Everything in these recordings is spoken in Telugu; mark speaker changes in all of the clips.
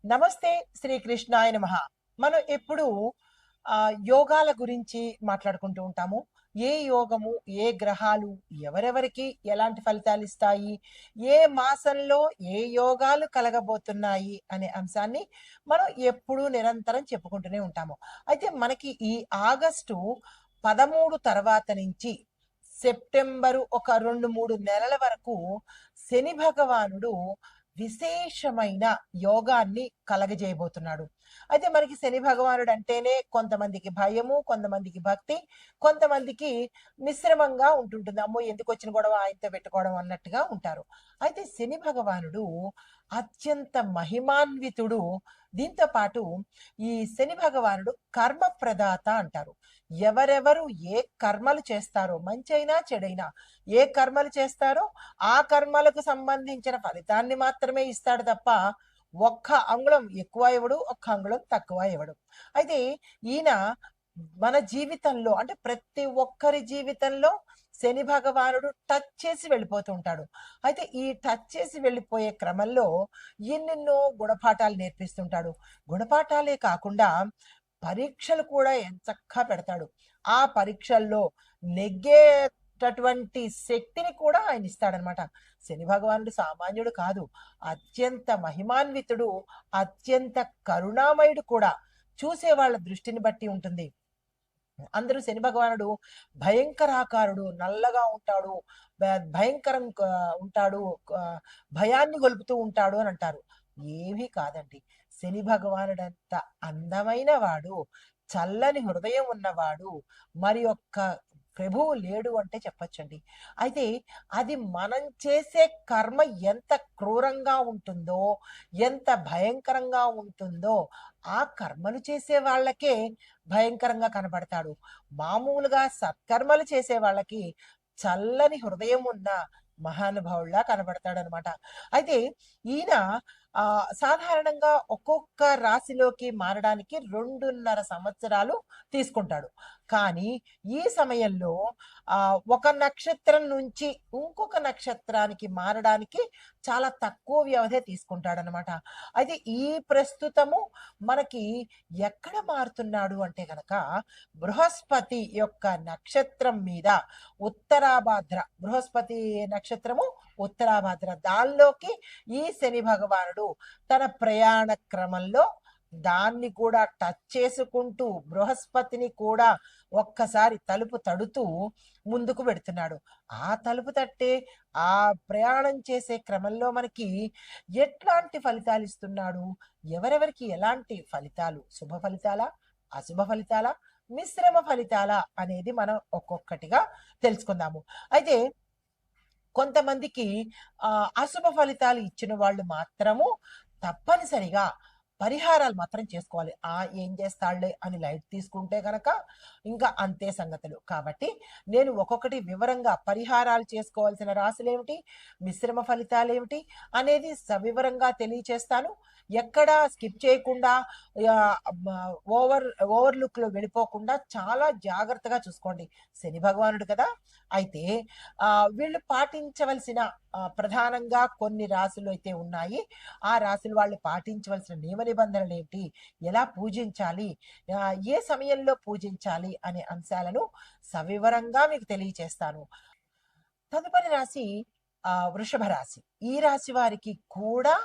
Speaker 1: నమస్తే శ్రీకృష్ణాయ నమః. మనం ఎప్పుడు యోగాల గురించి మాట్లాడుకుంటూ ఉంటాము. ఏ యోగము, ఏ గ్రహాలు ఎవరెవరికి ఎలాంటి ఫలితాలు ఇస్తాయి, ఏ మాసంలో ఏ యోగాలు కలగబోతున్నాయి అనే అంశాన్ని మనం ఎప్పుడూ నిరంతరం చెప్పుకుంటూనే ఉంటాము. అయితే మనకి ఈ ఆగస్టు 13 తర్వాత నుంచి సెప్టెంబరు ఒక 2, 3 నెలల వరకు శని భగవానుడు విశేషమైన యోగాన్ని కలగజేయబోతున్నాడు. అయితే మనకి శని భగవానుడు అంటేనే కొంతమందికి భయము, కొంతమందికి భక్తి, కొంతమందికి మిశ్రమంగా ఉంటుంటుంది. అమ్మో! ఎందుకొచ్చిన గొడవ ఆయనతో పెట్టుకోవడం అన్నట్టుగా ఉంటారు. అయితే శని భగవానుడు అత్యంత మహిమాన్వితుడు. దీంతో పాటు ఈ శని భగవానుడు కర్మ ప్రదాత అంటారు. ఎవరెవరు ఏ కర్మలు చేస్తారో, మంచైనా చెడైనా ఏ కర్మలు చేస్తారో ఆ కర్మలకు సంబంధించిన ఫలితాన్ని మాత్రమే ఇస్తాడు తప్ప ఒక్క అంగుళం ఎక్కువ ఇవ్వడు, ఒక్క అంగుళం తక్కువ ఇవ్వడు. అయితే ఈయన మన జీవితంలో అంటే ప్రతి ఒక్కరి జీవితంలో శని భగవానుడు టచ్ చేసి వెళ్ళిపోతూ ఉంటాడు. అయితే ఈ టచ్ చేసి వెళ్ళిపోయే క్రమంలో ఎన్నెన్నో గుణపాఠాలు నేర్పిస్తుంటాడు. గుణపాఠాలే కాకుండా పరీక్షలు కూడా ఎంచక్కా పెడతాడు. ఆ పరీక్షల్లో నెగ్గేటటువంటి శక్తిని కూడా ఆయన ఇస్తాడనమాట. శని భగవానుడు సామాన్యుడు కాదు. అత్యంత మహిమాన్వితుడు, అత్యంత కరుణామయుడు కూడా. చూసే వాళ్ళ దృష్టిని బట్టి ఉంటుంది. అందరూ శని భగవానుడు భయంకరాకారుడు, నల్లగా ఉంటాడు, భయంకరం ఉంటాడు, భయాన్ని గొలుపుతూ ఉంటాడు అని అంటారు. ఏమీ కాదండి. శని భగవానుడంత అందమైన వాడు, చల్లని హృదయం ఉన్నవాడు మరి ఒక్క ప్రభువు లేడు అంటే చెప్పొచ్చండి. అయితే అది మనం చేసే కర్మ ఎంత క్రూరంగా ఉంటుందో, ఎంత భయంకరంగా ఉంటుందో ఆ కర్మలు చేసే వాళ్ళకే భయంకరంగా కనబడతాడు. మామూలుగా సత్కర్మలు చేసే వాళ్ళకి చల్లని హృదయం ఉన్న మహానుభావుల్లా కనబడతాడనమాట. అయితే ఈయన సాధారణంగా ఒక్కొక్క రాశిలోకి మారడానికి 2.5 సంవత్సరాలు తీసుకుంటాడు. కానీ ఈ సమయంలో ఒక నక్షత్రం నుంచి ఇంకొక నక్షత్రానికి మారడానికి చాలా తక్కువ వ్యవధే తీసుకుంటాడనమాట. అయితే ఈ ప్రస్తుతము మనకి ఎక్కడ మారుతున్నాడు అంటే గనక బృహస్పతి యొక్క నక్షత్రం మీద ఉత్తరాభాద్ర, బృహస్పతి నక్షత్రము ఉత్తరాభాద్ర, దానిలోకి ఈ శని భగవానుడు తన ప్రయాణ క్రమంలో దాన్ని కూడా టచ్ చేసుకుంటూ బృహస్పతిని కూడా ఒక్కసారి తలుపు తడుతూ ముందుకు పెడుతున్నాడు. ఆ తలుపు తట్టే ఆ ప్రయాణం చేసే క్రమంలో మనకి ఎట్లాంటి ఫలితాలు ఇస్తున్నాడు, ఎవరెవరికి ఎలాంటి ఫలితాలు, శుభ ఫలితాలా, అశుభ ఫలితాలా, మిశ్రమ ఫలితాలా అనేది మనం ఒక్కొక్కటిగా తెలుసుకుందాము. అయితే కొంతమందికి అశుభ ఫలితాలు ఇచ్చిన వాళ్ళు మాత్రము తప్పనిసరిగా పరిహారాలు మాత్రం చేసుకోవాలి. ఏం చేస్తాడులే అని లైట్ తీసుకుంటే గనక ఇంకా అంతే సంగతులు. కాబట్టి నేను ఒక్కొక్కటి వివరంగా పరిహారాలు చేసుకోవాల్సిన రాశులేమిటి, మిశ్రమ ఫలితాలేమిటి అనేది సవివరంగా తెలియచేస్తాను. ఎక్కడా స్కిప్ చేయకుండా ఓవర్లుక్లో వెళ్ళిపోకుండా చాలా జాగ్రత్తగా చూసుకోండి. శని భగవానుడు కదా. అయితే వీళ్ళు పాటించవలసిన ప్రధానంగా కొన్ని రాశులు అయితే ఉన్నాయి. ఆ రాశులు వాళ్ళు పాటించవలసిన నియమ నిబంధనలు ఏంటి, ఎలా పూజించాలి, ఏ సమయంలో పూజించాలి అనే అంశాలను సవివరంగా మీకు తెలియచేస్తాను. తదుపరి రాశి వృషభ రాశి. ఈ రాశి వారికి కూడా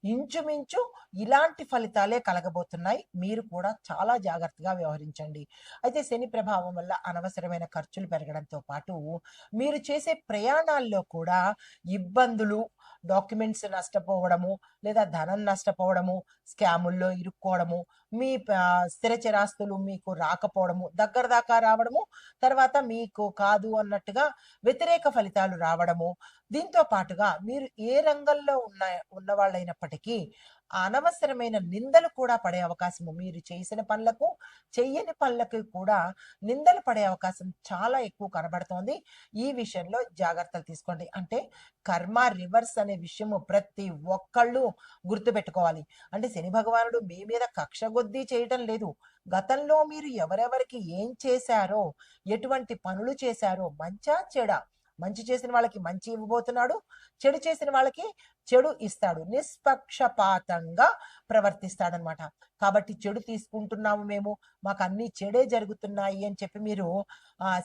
Speaker 1: ఇంచుమించు ఇలాంటి ఫలితాలే కలగబోతున్నాయి. మీరు కూడా చాలా జాగ్రత్తగా వ్యవహరించండి. అయితే శని ప్రభావం వల్ల అనవసరమైన ఖర్చులు పెరగడంతో పాటు మీరు చేసే ప్రయాణాల్లో కూడా ఇబ్బందులు, డాక్యుమెంట్స్ నష్టపోవడము, లేదా ధనం నష్టపోవడము, స్కాముల్లో ఇరుక్కోవడము, మీ స్థిర చిరాస్తులు మీకు రాకపోవడము, దగ్గర దాకా రావడము, తర్వాత మీకు కాదు అన్నట్టుగా వ్యతిరేక ఫలితాలు రావడము. దీంతో పాటుగా మీరు ఏ రంగంలో ఉన్నవాళ్ళైనప్పటికీ అనవసరమైన నిందలు కూడా పడే అవకాశము, మీరు చేసిన పనులకు చెయ్యని పనులకు కూడా నిందలు పడే అవకాశం చాలా ఎక్కువ కనబడుతోంది. ఈ విషయంలో జాగ్రత్తలు తీసుకోండి. అంటే కర్మ రివర్స్ అనే విషయము ప్రతి ఒక్కళ్ళు గుర్తుపెట్టుకోవాలి. అంటే శని భగవానుడు మీ మీద కక్ష కొద్దీ చేయటం లేదు. గతంలో మీరు ఎవరెవరికి ఏం చేశారో, ఎటువంటి పనులు చేశారో, మంచా చెడా మంచి చేసిన వాళ్ళకి మంచి ఇవ్వబోతున్నాడు, చెడు చేసిన వాళ్ళకి చెడు ఇస్తాడు. నిష్పక్షపాతంగా ప్రవర్తిస్తాడనమాట. కాబట్టి చెడు తీసుకుంటున్నాము మేము, మాకు అన్ని చెడే జరుగుతున్నాయి అని చెప్పి మీరు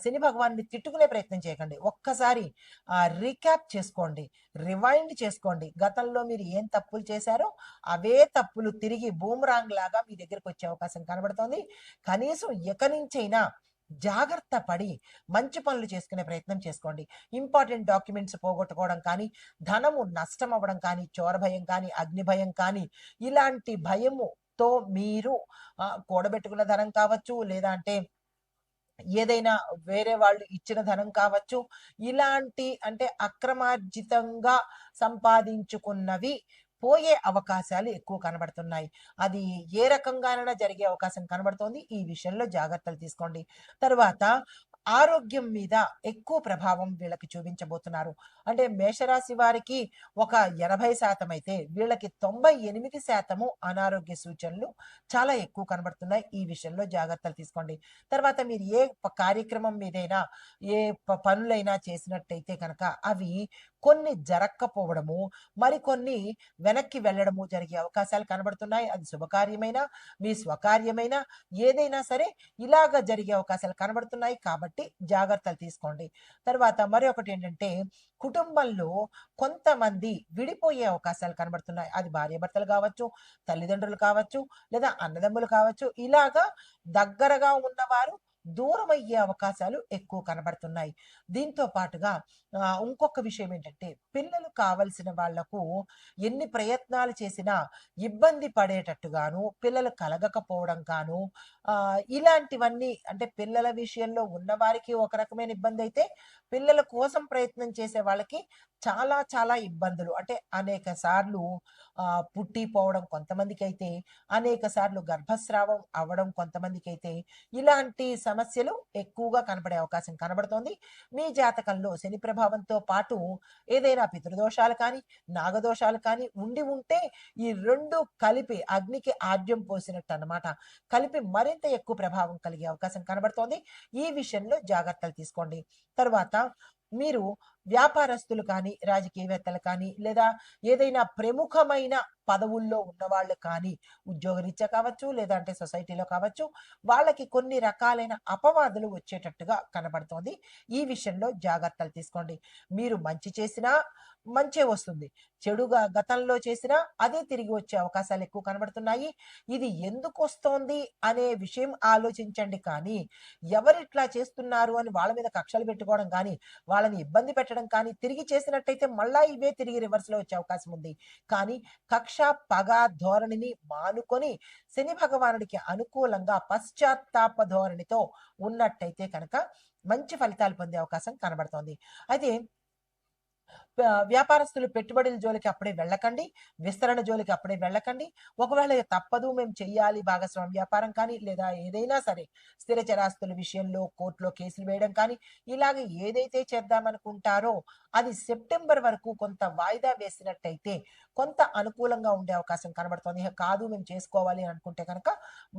Speaker 1: శని భగవాన్ని తిట్టుకునే ప్రయత్నం చేయకండి. ఒక్కసారి రీక్యాప్ చేసుకోండి, రివైండ్ చేసుకోండి. గతంలో మీరు ఏం తప్పులు చేశారో అవే తప్పులు తిరిగి బూమరాంగ్ లాగా మీ దగ్గరకు వచ్చే అవకాశం కనబడుతోంది. కనీసం ఇక నుంచైనా జాగ్రత్త పడి మంచి పనులు చేసుకునే ప్రయత్నం చేసుకోండి. ఇంపార్టెంట్ డాక్యుమెంట్స్ పోగొట్టుకోవడం కానీ, ధనము నష్టం అవ్వడం కానీ, చోర భయం కానీ, అగ్ని భయం కానీ, ఇలాంటి భయముతో మీరు కూడబెట్టుకున్న ధనం కావచ్చు, లేదా అంటే ఏదైనా వేరే వాళ్ళు ఇచ్చిన ధనం కావచ్చు, ఇలాంటి అంటే అక్రమార్జితంగా సంపాదించుకున్నవి పోయే అవకాశాలు ఎక్కువ కనబడుతున్నాయి. అది ఏ రకంగానైనా జరిగే అవకాశం కనబడుతోంది. ఈ విషయంలో జాగ్రత్తలు తీసుకోండి. తరువాత ఆరోగ్యం మీద ఎక్కువ ప్రభావం వీళ్ళకి చూపించబోతున్నారు. అంటే మేషరాశి వారికి ఒక 80% అయితే వీళ్ళకి 98% అనారోగ్య సూచనలు చాలా ఎక్కువ కనబడుతున్నాయి. ఈ విషయంలో జాగ్రత్తలు తీసుకోండి. తర్వాత మీరు ఏ కార్యక్రమం మీదైనా ఏ పనులైనా చేసినట్టయితే కనుక అవి కొన్ని జరక్కపోవడము, మరికొన్ని వెనక్కి వెళ్ళడము జరిగే అవకాశాలు కనబడుతున్నాయి. అది శుభకార్యమైనా, మీ స్వకార్యమైనా, ఏదైనా సరే ఇలాగ జరిగే అవకాశాలు కనబడుతున్నాయి. కాబట్టి జాగ్రత్తలు తీసుకోండి. తర్వాత మరొకటి ఏంటంటే, కుటుంబంలో కొంతమంది విడిపోయే అవకాశాలు కనబడుతున్నాయి. అది భార్యాభర్తలు కావచ్చు, తల్లిదండ్రులు కావచ్చు, లేదా అన్నదమ్ములు కావచ్చు. ఇలాగా దగ్గరగా ఉన్నవారు దూరమయ్యే అవకాశాలు ఎక్కువ కనబడుతున్నాయి. దీంతో పాటుగా ఇంకొక విషయం ఏంటంటే, పిల్లలు కావలసిన వాళ్లకు ఎన్ని ప్రయత్నాలు చేసినా ఇబ్బంది పడేటట్టుగాను, పిల్లలు కలగకపోవడం గాను, ఇలాంటివన్నీ అంటే పిల్లల విషయంలో ఉన్నవారికి ఒక రకమైన ఇబ్బంది అయితే, పిల్లల కోసం ప్రయత్నం చేసే వాళ్ళకి చాలా చాలా ఇబ్బందులు. అంటే అనేక సార్లు పుట్టిపోవడం కొంతమందికి అయితే, అనేక సార్లు గర్భస్రావం అవ్వడం కొంతమందికి అయితే, ఇలాంటి సమస్యలు ఎక్కువగా కనపడే అవకాశం కనబడుతోంది. మీ జాతకంలో శని ప్రభావంతో పాటు ఏదైనా పితృదోషాలు కానీ, నాగదోషాలు కానీ ఉండి ఉంటే ఈ రెండు కలిపి అగ్నికి ఆజ్యం పోసినట్టు అన్నమాట. కలిపి మరింత ఎక్కువ ప్రభావం కలిగే అవకాశం కనబడుతోంది. ఈ విషయంలో జాగ్రత్తలు తీసుకోండి. తర్వాత మీరు వ్యాపారస్తులు కానీ, రాజకీయవేత్తలు కానీ, లేదా ఏదైనా ప్రముఖమైన పదవుల్లో ఉన్నవాళ్ళు కానీ, ఉద్యోగరీత్యా కావచ్చు, లేదా అంటే సొసైటీలో కావచ్చు, వాళ్ళకి కొన్ని రకాలైన అపవాదులు వచ్చేటట్టుగా కనబడుతోంది. ఈ విషయంలో జాగ్రత్తలు తీసుకోండి. మీరు మంచి చేసినా మంచే వస్తుంది, చెడుగా గతంలో చేసినా అదే తిరిగి వచ్చే అవకాశాలు ఎక్కువ కనబడుతున్నాయి. ఇది ఎందుకు వస్తోంది అనే విషయం ఆలోచించండి. కానీ ఎవరిట్లా చేస్తున్నారు అని వాళ్ళ మీద కక్షలు పెట్టుకోవడం కానీ, వాళ్ళని ఇబ్బంది పెట్టడం కానీ, తిరిగి చేసినట్టయితే మళ్ళా ఇవే తిరిగి రివర్స్ లో వచ్చే అవకాశం ఉంది. కానీ కక్ష, పగ ధోరణిని మానుకొని శని భగవానుడికి అనుకూలంగా పశ్చాత్తాప ధోరణితో ఉన్నట్టయితే కనుక మంచి ఫలితాలు పొందే అవకాశం కనబడుతోంది. అయితే వ్యాపారస్తులు పెట్టుబడుల జోలికి అప్పుడే వెళ్ళకండి, విస్తరణ జోలికి అప్పుడే వెళ్ళకండి. ఒకవేళ తప్పదు మేము చెయ్యాలి భాగస్వామ్య వ్యాపారం కానీ, లేదా ఏదైనా సరే స్థిర చరాస్తుల విషయంలో కోర్టులో కేసులు వేయడం కానీ, ఇలాగ ఏదైతే చేద్దామనుకుంటారో అది సెప్టెంబర్ వరకు కొంత వాయిదా వేసినట్టయితే కొంత అనుకూలంగా ఉండే అవకాశం కనబడుతోంది. కాదు మేము చేసుకోవాలి అనుకుంటే కనుక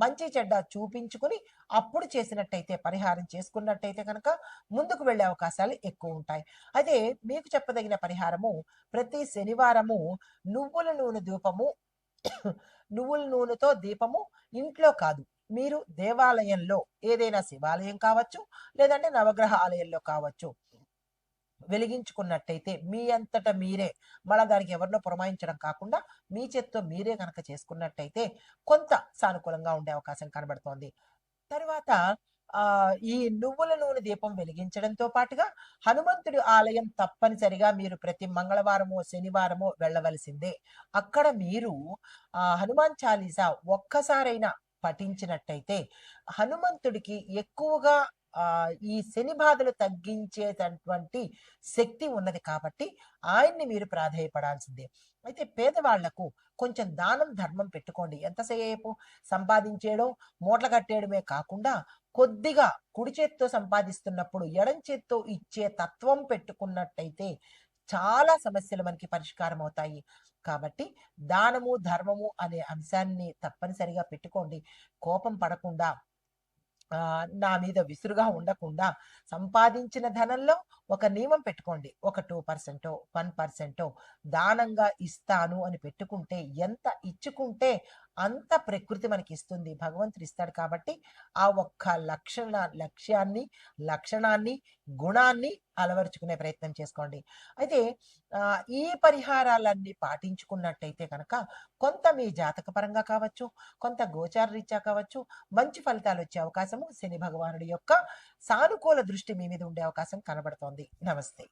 Speaker 1: మంచి చెడ్డ చూపించుకుని అప్పుడు చేసినట్టయితే, పరిహారం చేసుకున్నట్టయితే కనుక ముందుకు వెళ్ళే అవకాశాలు ఎక్కువ ఉంటాయి. అయితే మీకు చెప్పదగిన పరిహారము, ప్రతి శనివారము నువ్వుల నూనె ధూపము నువ్వుల నూనెతో దీపము ఇంట్లో కాదు, మీరు దేవాలయంలో ఏదైనా శివాలయం కావచ్చు, లేదంటే నవగ్రహ ఆలయంలో కావచ్చు, వెలిగించుకున్నట్టయితే మీ అంతట మీరే, మళ్ళా దానికి ఎవరినో పురమాయించడం కాకుండా మీ చేత్తో మీరే కనుక చేసుకున్నట్టయితే కొంత సానుకూలంగా ఉండే అవకాశం కనబడుతోంది. తర్వాత ఈ నువ్వుల నూనె దీపం వెలిగించడంతో పాటుగా హనుమంతుడి ఆలయం తప్పనిసరిగా మీరు ప్రతి మంగళవారమో శనివారమో వెళ్ళవలసిందే. అక్కడ మీరు హనుమాన్ చాలీసా ఒక్కసారైనా పఠించినట్టయితే హనుమంతుడికి ఎక్కువగా ఈ శని బాధలు తగ్గించేటటువంటి శక్తి ఉన్నది కాబట్టి ఆయన్ని మీరు ప్రాధేయపడాల్సిందే. అయితే పేదవాళ్లకు కొంచెం దానం ధర్మం పెట్టుకోండి. ఎంతసేపు సంపాదించేయడం, మూటలు కట్టేయడమే కాకుండా కొద్దిగా కుడి చేత్తో సంపాదిస్తున్నప్పుడు ఎడం చేత్తో ఇచ్చే తత్వం పెట్టుకున్నట్టయితే చాలా సమస్యలు మనకి పరిష్కారం అవుతాయి. కాబట్టి దానము ధర్మము అనే అంశాన్ని తప్పనిసరిగా పెట్టుకోండి. కోపం పడకుండా నా మీద విసురుగా ఉండకుండా సంపాదించిన ధనంలో ఒక నియమం పెట్టుకోండి. ఒక 2% 1% దానంగా ఇస్తాను అని పెట్టుకుంటే, ఎంత ఇచ్చుకుంటే అంత ప్రకృతి మనకిస్తుంది. భగవంతుడు ఇస్తాడు కాబట్టి, ఆ ఒక్క లక్ష్యాన్ని, లక్షణాన్ని, గుణాన్ని అలవరుచుకునే ప్రయత్నం చేసుకోండి. అయితే ఈ పరిహారాలన్నీ పాటించుకున్నట్టయితే కనుక, కొంత మీ జాతకపరంగా కావచ్చు, కొంత గోచార రీత్యా కావచ్చు, మంచి ఫలితాలొచ్చే అవకాశము శని భగవానుడి యొక్క సానుకూల దృష్టి మీ మీద ఉండే అవకాశం కనబడుతోంది. నమస్తే.